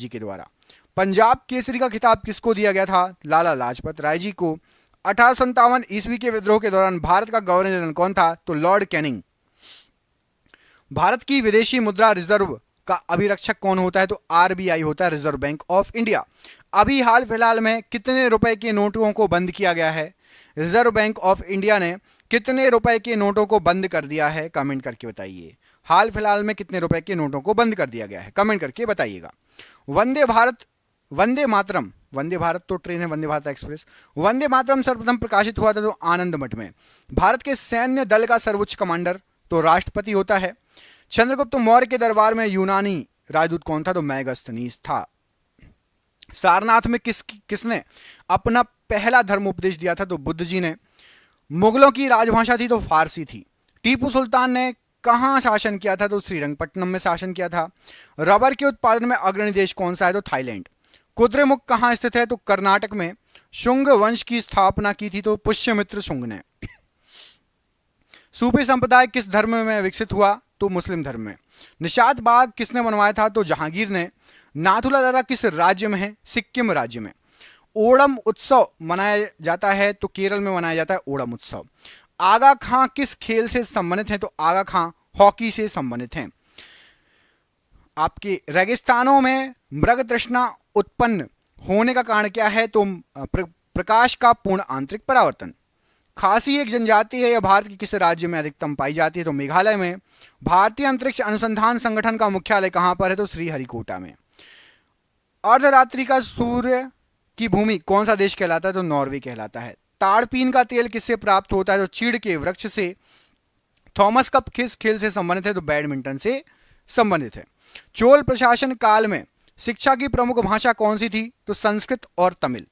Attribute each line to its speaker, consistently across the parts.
Speaker 1: जी के द्वारा। पंजाब केसरी का खिताब किसको दिया गया था? लाला लाजपत राय जी को। 1857 ईस्वी के विद्रोह के दौरान भारत का गवर्नर जनरल कौन था? तो लॉर्ड कैनिंग। भारत की विदेशी मुद्रा रिजर्व का अभिरक्षक कौन होता है? तो आरबीआई होता है, रिजर्व बैंक ऑफ इंडिया। अभी हाल फिलहाल में कितने रुपए के नोटों को बंद किया गया है? रिजर्व बैंक ऑफ इंडिया ने कितने रुपए के नोटों को बंद कर दिया है? कमेंट करके बताइए। हाल फिलहाल में कितने रुपए के नोटों को बंद कर दिया गया है? कमेंट करके बताइएगा। वंदे भारत, वंदे मातरम, वंदे भारत तो ट्रेन है, वंदे भारत एक्सप्रेस। वंदे मातरम सर्वप्रथम प्रकाशित हुआ था तो आनंद मठ में। भारत के सैन्य दल का सर्वोच्च कमांडर तो राष्ट्रपति होता है। चंद्रगुप्त मौर्य के दरबार में यूनानी राजदूत कौन था? तो मैगस्थनीज था। सारनाथ में किसने अपना पहला धर्म उपदेश दिया था? तो बुद्ध जी ने। मुगलों की राजभाषा थी तो फारसी थी। टीपू सुल्तान ने कहां शासन किया था? तो श्रीरंगपट्टनम में शासन किया था। रबर के उत्पादन में अग्रणी देश कौन सा है? तो थाईलैंड। कुद्रेमुख कहां स्थित है? तो कर्नाटक में। शुंग वंश की स्थापना की थी तो पुष्यमित्र शुंग ने। सूफी संप्रदाय किस धर्म में विकसित हुआ? तो मुस्लिम धर्म में। निशात बाग किसने बनवाया था? तो जहांगीर ने। नाथुला दर्रा किस राज्य में है? सिक्किम राज्य में। ओणम उत्सव मनाया जाता है तो केरल में मनाया जाता है ओणम उत्सव। आगा खां किस खेल से संबंधित हैं? तो आगा खां हॉकी से संबंधित हैं। आपके रेगिस्तानों में मृग तृष्णा उत्पन्न होने का कारण क्या है? तो प्रकाश का पूर्ण आंतरिक परावर्तन। खासी एक जनजाति है, यह भारत के किस राज्य में अधिकतम पाई जाती है? तो मेघालय में। भारतीय अंतरिक्ष अनुसंधान संगठन का मुख्यालय कहां पर है? तो श्रीहरिकोटा में। अर्धरात्रि का सूर्य की भूमि कौन सा देश कहलाता है? तो नॉर्वे कहलाता है। ताड़पीन का तेल किससे प्राप्त होता है? तो चीड़ के वृक्ष से। थॉमस कप किस खेल से संबंधित है? तो बैडमिंटन से संबंधित है। चोल प्रशासन काल में शिक्षा की प्रमुख भाषा कौन सी थी? तो संस्कृत और तमिल।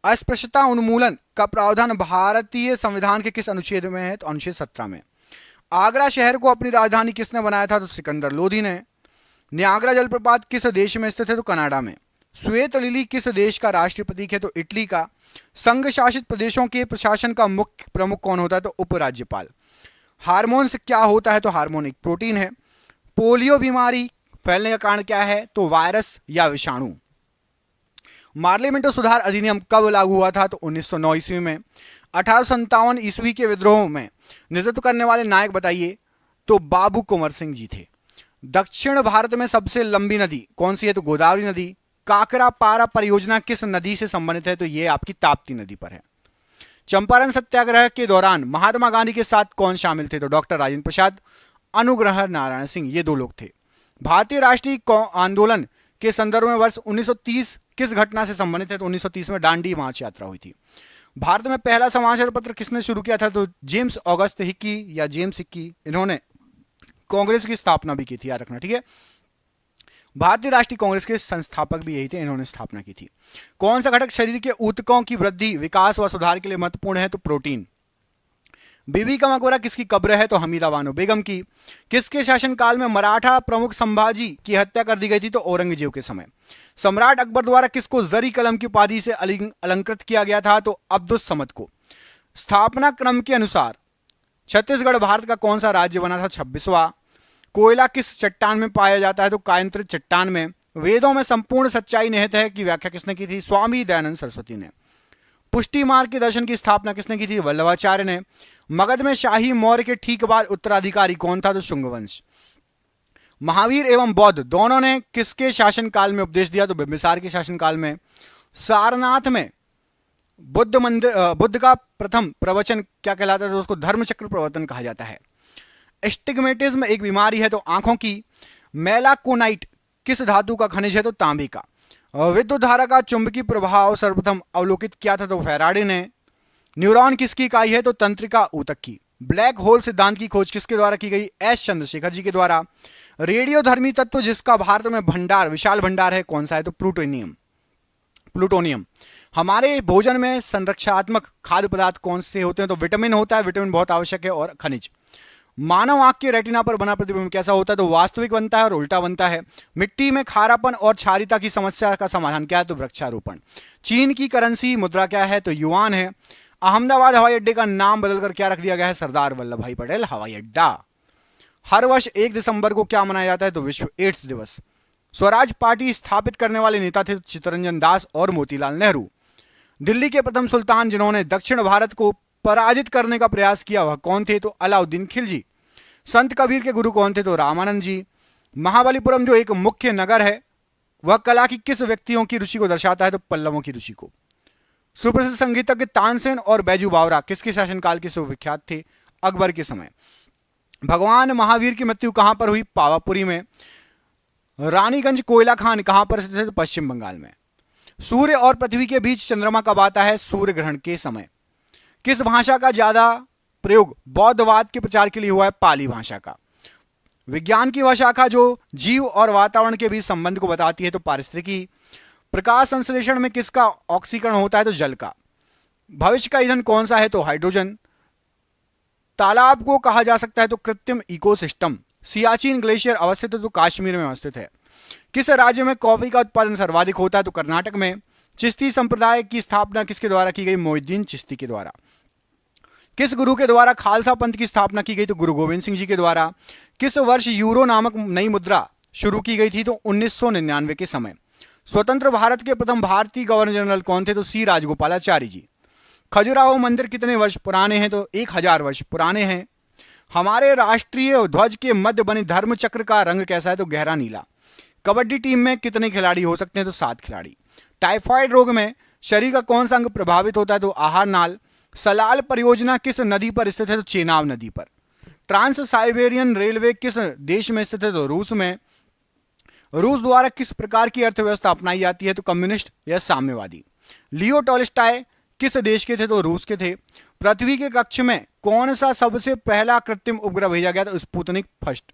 Speaker 1: अस्पृश्यता उन्मूलन का प्रावधान भारतीय संविधान के किस अनुच्छेद में है? तो अनुच्छेद 17 में। आगरा शहर को अपनी राजधानी किसने बनाया था? तो सिकंदर लोधी ने। नियाग्रा जलप्रपात किस देश में स्थित है? तो कनाडा में। श्वेत लिली किस देश का राष्ट्रीय प्रतीक है? तो इटली का। संघ शासित प्रदेशों के प्रशासन का मुख्य प्रमुख कौन होता है? तो उपराज्यपाल। हार्मोन से क्या होता है? तो हार्मोन एक प्रोटीन है। पोलियो बीमारी फैलने का कारण क्या है? तो वायरस या विषाणु। मार्लिमेंटो सुधार अधिनियम कब लागू हुआ था? तो 1909 ईस्वी में। 1857 ईस्वी के विद्रोह में नेतृत्व करने वाले नायक बताइए? तो बाबू कुंवर सिंह जी थे। दक्षिण भारत में सबसे लंबी नदी कौन सी है? तो गोदावरी नदी। काकरा पारा परियोजना किस नदी से संबंधित है? तो यह आपकी ताप्ती नदी पर है। चंपारण सत्याग्रह के दौरान महात्मा गांधी के साथ कौन शामिल थे? तो डॉक्टर राजेंद्र प्रसाद, अनुग्रह नारायण सिंह, ये दो लोग थे। भारतीय राष्ट्रीय आंदोलन के संदर्भ में वर्ष 1930 किस घटना से संबंधित है? तो 1930 में दांडी मार्च यात्रा हुई थी। भारत में पहला समाचार पत्र किसने शुरू किया था? तो जेम्स ऑगस्ट हिक्की या जेम्स हिक्की। इन्होंने कांग्रेस की स्थापना भी की थी, याद रखना, ठीक है। भारतीय राष्ट्रीय कांग्रेस के संस्थापक भी यही थे, इन्होंने स्थापना की थी। कौन सा घटक शरीर के ऊतकों की वृद्धि, विकास व सुधार के लिए महत्वपूर्ण है? तो प्रोटीन। बीबी का मकबरा किसकी कब्र है? तो हमीदा बानो बेगम की। किसके शासनकाल में मराठा प्रमुख संभाजी की हत्या कर दी गई थी? तो औरंगजेब के समय। सम्राट अकबर द्वारा किसको जरी कलम की उपाधि से अलंकृत किया गया था? तो अब्दुस समद को। स्थापना क्रम के अनुसार छत्तीसगढ़ भारत का कौन सा राज्य बना था? 26वां। कोयला किस चट्टान में पाया जाता है? तो कायंत्रित चट्टान में। वेदों में संपूर्ण सच्चाई निहित है की व्याख्या किसने की थी? स्वामी दयानंद सरस्वती ने। पुष्टि मार्ग के दर्शन की स्थापना किसने की थी? वल्लभाचार्य ने। मगध में शाही मौर्य के ठीक बाद उत्तराधिकारी कौन था? तो शुंग वंश। महावीर एवं बौद्ध दोनों ने किसके शासनकाल में उपदेश दिया? तो बिंबिसार के शासनकाल में। सारनाथ में बुद्ध का प्रथम प्रवचन क्या कहलाता है? तो उसको धर्मचक्र प्रवर्तन कहा जाता है। एस्टिग्मेटिज्म एक बीमारी है तो आंखों की। मेलाकोनाइट किस धातु का खनिज है? तो तांबे का। विद्युत धारा का चुंबकीय प्रभाव सर्वप्रथम अवलोकित किया था? तो फैराडे ने। न्यूरॉन किसकी इकाई है? तो तंत्रिका ऊतक की। ब्लैक होल सिद्धांत की खोज किसके द्वारा की गई? एस चंद्रशेखर जी के द्वारा। रेडियोधर्मी तत्व जिसका भारत में भंडार, विशाल भंडार है, कौन सा है? तो प्लूटोनियम। हमारे भोजन में संरक्षात्मक खाद्य पदार्थ कौन से होते हैं? तो विटामिन होता है, विटामिन बहुत आवश्यक है, और खनिज। मानव आंख के रेटिना पर बना प्रतिबिंब कैसा होता है? तो वास्तविक बनता है और उल्टा बनता है। मिट्टी में खारापन और क्षारीयता की समस्या का समाधान क्या है? तो वृक्षारोपण। चीन की करेंसी मुद्रा क्या है? तो युआन है। अहमदाबाद हवाई अड्डे का नाम बदलकर क्या रख दिया गया है? सरदार वल्लभ भाई पटेल हवाई अड्डा। हर वर्ष 1 दिसंबर को क्या मनाया जाता है? तो विश्व एड्स दिवस। स्वराज पार्टी स्थापित करने वाले नेता थे चित्तरंजन दास और मोतीलाल नेहरू। दिल्ली के प्रथम सुल्तान जिन्होंने दक्षिण भारत को पराजित करने का प्रयास किया वह कौन थे? तो अलाउद्दीन खिलजी। संत कबीर के गुरु कौन थे? तो रामानंद जी। महाबलीपुरम जो एक मुख्य नगर है वह कला की किस व्यक्तियों की रुचि को दर्शाता है? तो पल्लवों की रुचि को। सुप्रसिद्ध संगीतज्ञ तानसेन और बैजू बावरा किसके शासनकाल के सुविख्यात थे? अकबर के समय। भगवान महावीर की मृत्यु कहां पर हुई? पावापुरी में। रानीगंज कोयला खान कहां पर स्थित है? तो पश्चिम बंगाल में। सूर्य और पृथ्वी के बीच चंद्रमा कब आता है? सूर्य ग्रहण के समय। किस भाषा का ज्यादा प्रयोग बौद्धवाद के प्रचार के लिए हुआ है? पाली भाषा का। विज्ञान की वह शाखा जो जीव और वातावरण के बीच संबंध को बताती है? तो पारिस्थितिकी। प्रकाश संश्लेषण में किसका ऑक्सीकरण होता है? तो जल का। भविष्य का ईंधन कौन सा है? तो हाइड्रोजन। तालाब को कहा जा सकता है? तो कृत्रिम इकोसिस्टम। सियाचिन ग्लेशियर अवस्थित है? तो कश्मीर में अवस्थित है। किस राज्य में कॉफी का उत्पादन सर्वाधिक होता है? तो कर्नाटक में। चिश्ती संप्रदाय की स्थापना किसके द्वारा की गई? मोइनुद्दीन चिश्ती के द्वारा। किस गुरु के द्वारा खालसा पंथ की स्थापना की गई? तो गुरु गोविंद सिंह जी के द्वारा। किस वर्ष यूरो नामक नई मुद्रा शुरू की गई थी? तो 1999 के समय। स्वतंत्र भारत के प्रथम भारतीय गवर्नर जनरल कौन थे? तो सी राजगोपालाचारी जी। खजुराहो मंदिर कितने वर्ष पुराने हैं? तो 1000 वर्ष पुराने हैं। हमारे राष्ट्रीय ध्वज के मध्य बने धर्म चक्र का रंग कैसा है? तो गहरा नीला। कबड्डी टीम में कितने खिलाड़ी हो सकते हैं? तो 7 खिलाड़ी। टाइफाइड रोग में शरीर का कौन सा अंग प्रभावित होता है? तो आहार नाल। सलाल परियोजना किस नदी पर स्थित है? तो चेनाब नदी पर। ट्रांस साइबेरियन रेलवे किस देश में स्थित है? तो रूस में। रूस द्वारा किस प्रकार की अर्थव्यवस्था अपनाई जाती है? तो कम्युनिस्ट या साम्यवादी। लियो टॉल्स्टॉय किस देश के थे? तो रूस के थे। पृथ्वी के कक्ष में कौन सा सबसे पहला कृत्रिम उपग्रह भेजा गया? तो स्पुतनिक फर्स्ट।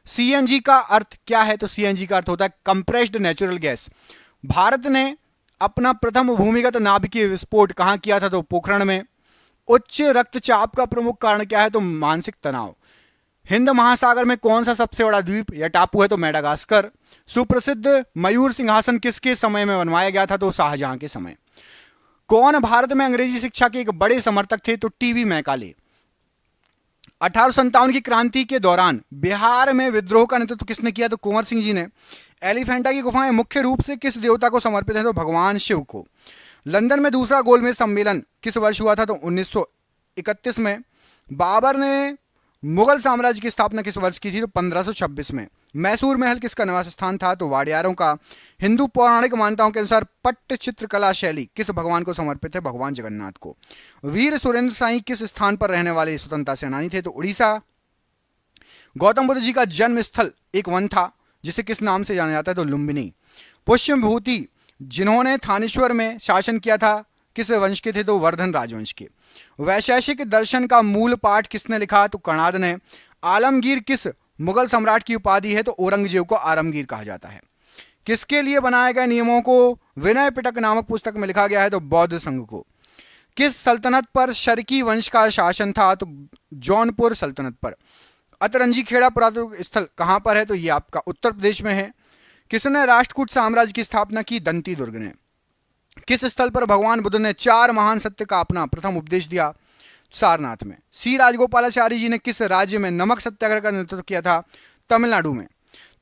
Speaker 1: सीएनजी का अर्थ क्या है? तो सीएनजी का अर्थ होता है कंप्रेस्ड नेचुरल गैस। भारत ने अपना प्रथम भूमिगत नाभिकीय विस्फोट कहां किया था? तो पोखरण में। उच्च रक्तचाप का प्रमुख कारण क्या है? तो मानसिक तनाव। हिंद महासागर में कौन सा सबसे बड़ा द्वीप या टापू है? तो मेडागास्कर। सुप्रसिद्ध मयूर सिंहासन किसके समय में बनवाया गया था? तो शाहजहां के समय। कौन भारत में अंग्रेजी शिक्षा के एक बड़े समर्थक थे? तो टीवी मैकाले। 1857 की क्रांति के दौरान बिहार में विद्रोह का नेतृत्व किसने किया? तो कुंवर सिंह जी ने। एलिफेंटा की गुफाएं मुख्य रूप से किस देवता को समर्पित है? तो भगवान शिव को। लंदन में दूसरा गोलमेज सम्मेलन किस वर्ष हुआ था? तो 1931 में। बाबर ने मुगल साम्राज्य की स्थापना किस वर्ष की थी? तो 1526 में। मैसूर महल किसका निवास स्थान था? तो वाडियारों का। हिंदू पौराणिक मान्यताओं के अनुसार पट्ट चित्रकला शैली किस भगवान को समर्पित है? भगवान जगन्नाथ को। वीर सुरेंद्र साई किस स्थान पर रहने वाले स्वतंत्रता सेनानी थे? तो उड़ीसा। गौतम बुद्ध जी का जन्म स्थल एक वन था जिसे किस नाम से जाना जाता है? तो लुम्बिनी। पुष्य विभूति जिन्होंने थानेश्वर में शासन किया था किस वंश के थे? तो वर्धन राजवंश के। वैशेषिक दर्शन का मूल पाठ किसने लिखा? तो कणाद ने। आलमगीर किस मुगल सम्राट की उपाधि है? तो औरंगजेब को आलमगीर कहा जाता है। किसके लिए बनाए गए नियमों को विनय पिटक नामक पुस्तक में लिखा गया है? तो बौद्ध संघ को। किस सल्तनत पर शर्की वंश का शासन था? तो जौनपुर सल्तनत पर। अतरंजी खेड़ा पुरातत्व स्थल कहां पर है? तो ये आपका उत्तर प्रदेश में है। किसने राष्ट्रकूट साम्राज्य की स्थापना की? दंती दुर्ग ने। किस स्थल पर भगवान बुद्ध ने 4 महान सत्य का अपना प्रथम उपदेश दिया? सारनाथ में। सी राजगोपालाचारी जी ने किस राज्य में नमक सत्याग्रह का नेतृत्व किया था? तमिलनाडु में।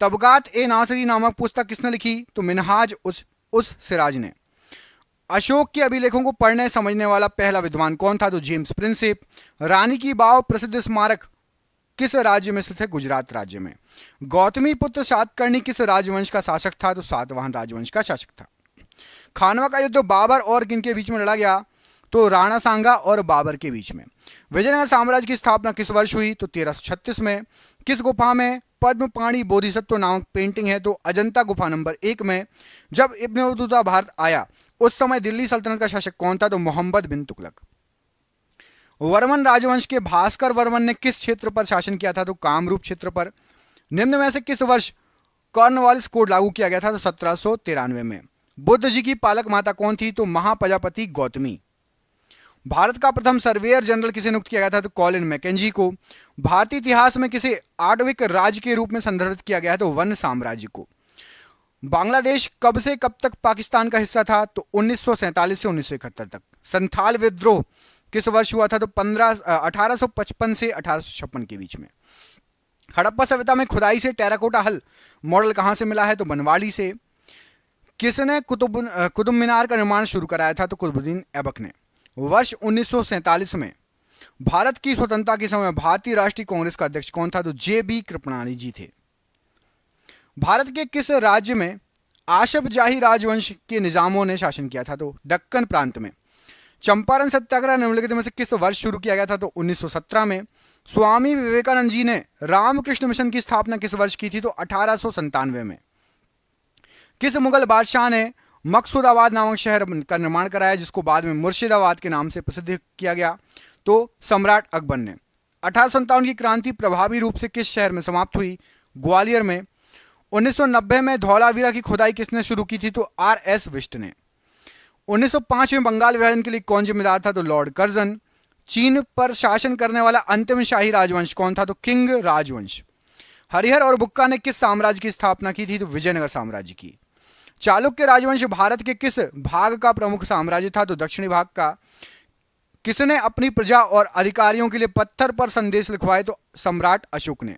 Speaker 1: तबकात ए नासरी नामक पुस्तक किसने लिखी? तो मिनहाज उस सिराज ने। अशोक के अभिलेखों को पढ़ने समझने वाला पहला विद्वान कौन था? तो जेम्स प्रिंसेप। रानी की बाव प्रसिद्ध स्मारक किस राज्य में स्थित है? गुजरात राज्य में। गौतमी पुत्र सातकर्णी किस राजवंश का शासक था? तो सातवाहन राजवंश का शासक था। खानवा का युद्ध बाबर और किनके बीच में लड़ा गया? तो राणा सांगा और बाबर के बीच में। विजयनगर साम्राज्य की स्थापना किस वर्ष हुई? तो 1336 में। किस गुफा में पद्मपाणि बोधिसत्व नामक पेंटिंग है? तो अजंता गुफा नंबर 1 में। जब इब्न बतूता भारत आया उस समय दिल्ली सल्तनत का शासक कौन था? तो मोहम्मद बिन तुगलक। वर्मन राजवंश के भास्कर वर्मन ने किस क्षेत्र पर शासन किया था? तो कामरूप क्षेत्र पर। निम्न में से किस वर्ष कॉर्नवालिस कोड लागू किया गया था? तो 1793 में। बुद्ध जी की पालक माता कौन थी? तो महाप्रजापति गौतमी। भारत का प्रथम सर्वेयर जनरल किसे नियुक्त किया गया था? तो कॉलिन मैकेंजी को। भारतीय इतिहास में किसे आण्विक राज्य के रूप में संदर्भित किया गया है? तो वन साम्राज्य को। बांग्लादेश कब से कब तक पाकिस्तान का हिस्सा था? तो 1947 से 1971 तक। संथाल विद्रोह किस वर्ष हुआ था? तो 1855 से 1856 के बीच में। हड़प्पा सभ्यता में खुदाई से टेराकोटा हल मॉडल कहां से मिला है? तो बनवाली से। किसने कुतुब मीनार का निर्माण शुरू कराया था? तो कुतुबुद्दीन ऐबक ने। वर्ष 1947 में भारत की स्वतंत्रता के समय भारतीय राष्ट्रीय कांग्रेस का अध्यक्ष कौन था? तो जे.बी. कृपलानी जी थे। भारत के किस राज्य में आशफ जाही राजवंश के निजामों ने शासन किया था? तो दक्कन प्रांत में। चंपारण सत्याग्रह निम्नलिखित में से किस वर्ष शुरू किया गया था? तो 1917 में। स्वामी विवेकानंद जी ने रामकृष्ण मिशन की स्थापना किस वर्ष की थी? तो 1897 में। किस मुगल बादशाह ने मकसूदाबाद नामक शहर का निर्माण कराया, जिसको बाद में मुर्शिदाबाद के नाम से प्रसिद्ध किया गया? तो सम्राट अकबर ने। 1857 की क्रांति प्रभावी रूप से किस शहर में समाप्त हुई? ग्वालियर में। 1990 में धौलावीरा की खुदाई किसने शुरू की थी? तो आर.एस. विष्ट ने। 1905 में बंगाल विभाजन के लिए कौन जिम्मेदार था? तो लॉर्ड कर्जन। चीन पर शासन करने वाला अंतिम शाही राजवंश कौन था? तो किंग राजवंश। हरिहर और बुक्का ने किस साम्राज्य की स्थापना की थी? तो विजयनगर साम्राज्य की। चालुक्य राजवंश भारत के किस भाग का प्रमुख साम्राज्य था? तो दक्षिणी भाग का। किसने अपनी प्रजा और अधिकारियों के लिए पत्थर पर संदेश लिखवाए? तो सम्राट अशोक ने।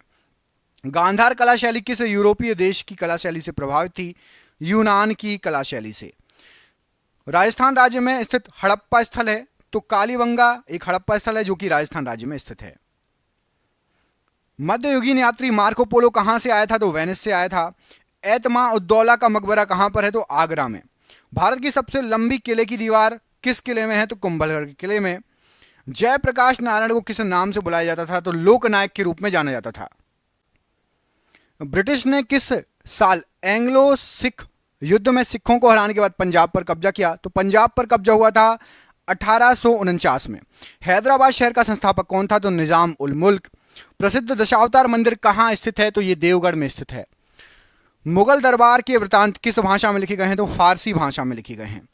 Speaker 1: गांधार कला शैली किस यूरोपीय देश की कला शैली से प्रभावित थी? यूनान की कला शैली से। राजस्थान राज्य में स्थित हड़प्पा स्थल है? तो कालीबंगा एक हड़प्पा स्थल है जो कि राजस्थान राज्य में स्थित है। मध्ययुगीन यात्री मार्को पोलो कहां से आया था? तो वेनिस से आया था। एतमा उद्दौला का मकबरा कहां पर है? तो आगरा में। भारत की सबसे लंबी किले की दीवार किस किले में है? तो कुंभलगढ़ के किले में। जयप्रकाश नारायण को किस नाम से बुलाया जाता था? तो लोकनायक के रूप में जाना जाता था। ब्रिटिश ने किस साल एंग्लो सिख युद्ध में सिखों को हराने के बाद पंजाब पर कब्जा किया? तो पंजाब पर कब्जा हुआ था 1849 में। हैदराबाद शहर का संस्थापक कौन था? तो निजाम उल मुल्क। प्रसिद्ध दशावतार मंदिर कहां स्थित है? तो यह देवगढ़ में स्थित है। मुगल दरबार के वृतांत किस भाषा में लिखे गए हैं? तो फारसी भाषा में लिखे गए हैं।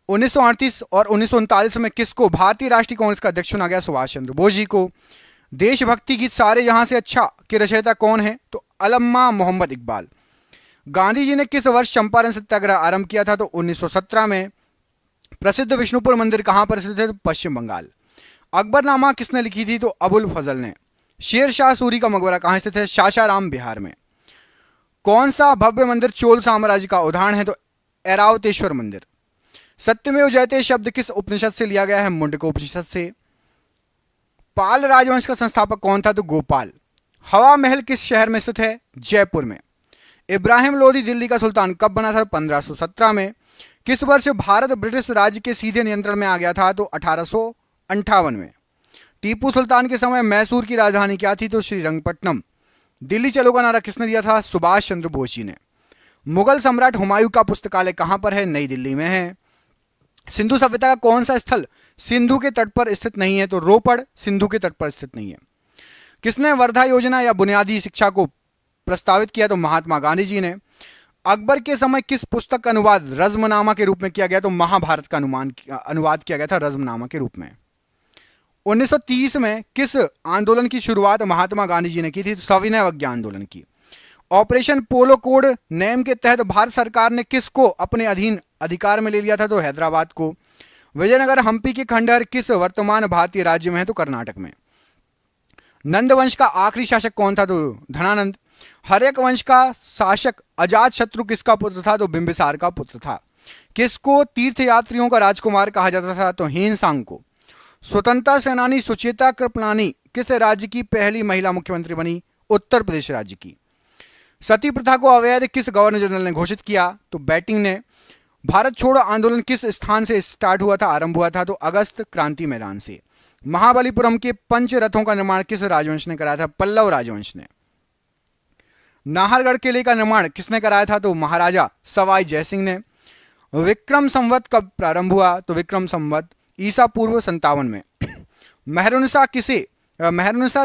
Speaker 1: 1938 और 1939 में किसको भारतीय राष्ट्रीय कांग्रेस का अध्यक्ष चुना गया? सुभाष चंद्र बोस जी को। देशभक्ति गीत सारे जहां से अच्छा के रचयिता कौन है? तो अल्लामा मोहम्मद इकबाल। गांधी जी ने किस वर्ष चंपारण सत्याग्रह आरंभ किया था? तो 1917 में। प्रसिद्ध विष्णुपुर मंदिर कहां पर स्थित है? तो पश्चिम बंगाल। अकबरनामा किसने लिखी थी? तो अबुल फजल ने। शेर शाह सूरी का मकबरा कहां स्थित है? सासाराम बिहार में। कौन सा भव्य मंदिर चोल साम्राज्य का उदाहरण है? तो ऐरावतेश्वर मंदिर। सत्यमेव जयते शब्द किस उपनिषद से लिया गया है? मुंडक उपनिषद से। पाल राजवंश का संस्थापक कौन था? तो गोपाल। हवा महल किस शहर में स्थित है? जयपुर में। इब्राहिम लोदी दिल्ली का सुल्तान कब बना था? 1517 में। किस वर्ष भारत ब्रिटिश राज्य के सीधे नियंत्रण में आ गया था? तो 1858 में। टीपू सुल्तान के समय मैसूर की राजधानी क्या थी? तो श्रीरंगपट्टनम। दिल्ली चलो का नारा किसने दिया था? सुभाष चंद्र बोस जी ने। मुगल सम्राट हुमायूं का पुस्तकालय कहां पर है? नई दिल्ली में है। सिंधु सभ्यता का कौन सा स्थल सिंधु के तट पर स्थित नहीं है? तो रोपड़ सिंधु के तट पर स्थित नहीं है। किसने वर्धा योजना या बुनियादी शिक्षा को प्रस्तावित किया? तो महात्मा गांधी जी ने। अकबर के समय किस पुस्तक का अनुवाद रज़्मनामा के रूप में किया गया? तो महाभारत का अनुवाद किया गया था रज़्मनामा के रूप में। 1930 में किस आंदोलन की शुरुआत महात्मा गांधी जी ने की थी? तो सविनय अवज्ञा आंदोलन की। ऑपरेशन पोलो कोड नेम के तहत भारत सरकार ने किसको अपने अधीन अधिकार में ले लिया था? तो हैदराबाद को। विजयनगर हम्पी के खंडहर किस वर्तमान भारतीय राज्य में है? तो कर्नाटक में। नंद वंश का आखिरी शासक कौन था? तो धनानंद। हर्यक वंश का शासक अजात शत्रु किसका पुत्र था? तो बिंबिसार का पुत्र था। किसको तीर्थयात्रियों का राजकुमार कहा जाता था? तो हीनसांग को। स्वतंत्रता सेनानी सुचेता कृपलानी किस राज्य की पहली महिला मुख्यमंत्री बनी? उत्तर प्रदेश राज्य की। सती प्रथा को अवैध किस गवर्नर जनरल ने घोषित किया? तो बैटिंग ने। भारत छोड़ो आंदोलन किस स्थान से स्टार्ट हुआ था, आरंभ हुआ था? तो अगस्त क्रांति मैदान से। महाबलीपुरम के पंच रथों का निर्माण किस राजवंश ने कराया था? पल्लव राजवंश ने। नाहरगढ़ किले का निर्माण किसने कराया था? तो महाराजा सवाई जयसिंह ने। विक्रम संवत कब प्रारंभ हुआ? तो विक्रम संवत ईसा पूर्व 57 में। मेहरुनिसा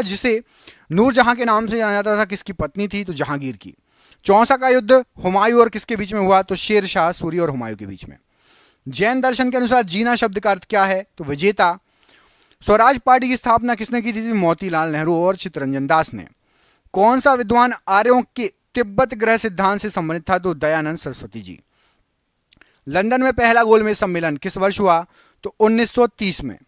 Speaker 1: जिसे नूरजहां के नाम से जाना जाता था किसकी पत्नी थी? तो जहांगीर की। चौसा का युद्ध हुमायूं और किसके बीच में हुआ? तो शेर शाह सूरी और हुमायूं के बीच में। जैन दर्शन के अनुसार जीना शब्द का अर्थ क्या है? तो विजेता। स्वराज पार्टी की स्थापना किसने की थी? मोतीलाल नेहरू और चित्तरंजन दास ने। कौन सा विद्वान आर्यों के तिब्बत ग्रह सिद्धांत से संबंधित था? तो दयानंद सरस्वती जी। लंदन में पहला गोलमेज सम्मेलन किस वर्ष हुआ? तो 1930 में।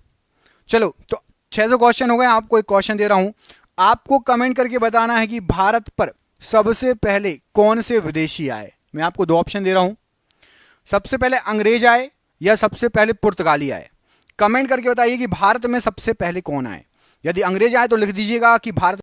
Speaker 1: चलो तो 600 क्वेश्चन हो गए। आपको एक क्वेश्चन दे रहा हूं, आपको कमेंट करके बताना है कि भारत पर सबसे पहले कौन से विदेशी आए। मैं आपको दो ऑप्शन दे रहा हूं, सबसे पहले अंग्रेज आए या सबसे पहले पुर्तगाली आए। कमेंट करके बताइए कि भारत में सबसे पहले कौन आए। यदि अंग्रेज आए तो लिख दीजिएगा कि भारत